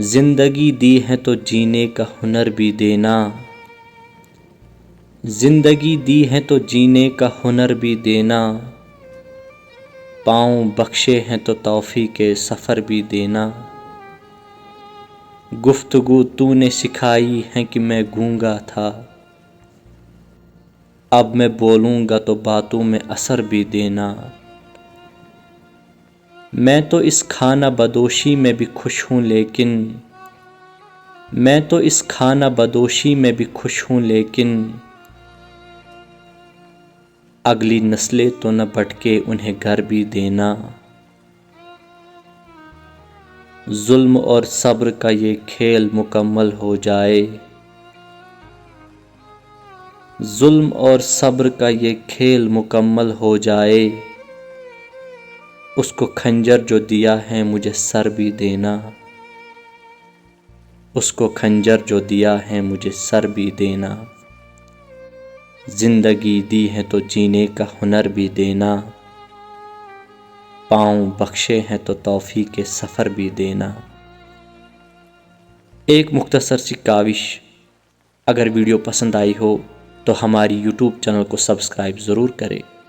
زندگی دی ہے تو جینے کا ہنر بھی دینا، زندگی دی ہے تو جینے کا ہنر بھی دینا، پاؤں بخشے ہیں تو توفیق سفر بھی دینا۔ گفتگو تو نے سکھائی ہے کہ میں گونگا تھا، اب میں بولوں گا تو باتوں میں اثر بھی دینا۔ میں تو اس کھانا بدوشی میں بھی خوش ہوں لیکن اگلی نسلیں تو نہ بھٹکے انہیں گھر بھی دینا۔ ظلم اور صبر کا یہ کھیل مکمل ہو جائے، ظلم اور صبر کا یہ کھیل مکمل ہو جائے، اس کو خنجر جو دیا ہے مجھے سر بھی دینا، اس کو خنجر جو دیا ہے مجھے سر بھی دینا۔ زندگی دی ہے تو جینے کا ہنر بھی دینا، پاؤں بخشے ہیں تو توفیق سفر بھی دینا۔ ایک مختصر سی کاوش، اگر ویڈیو پسند آئی ہو تو ہماری یوٹیوب چینل کو سبسکرائب ضرور کریں۔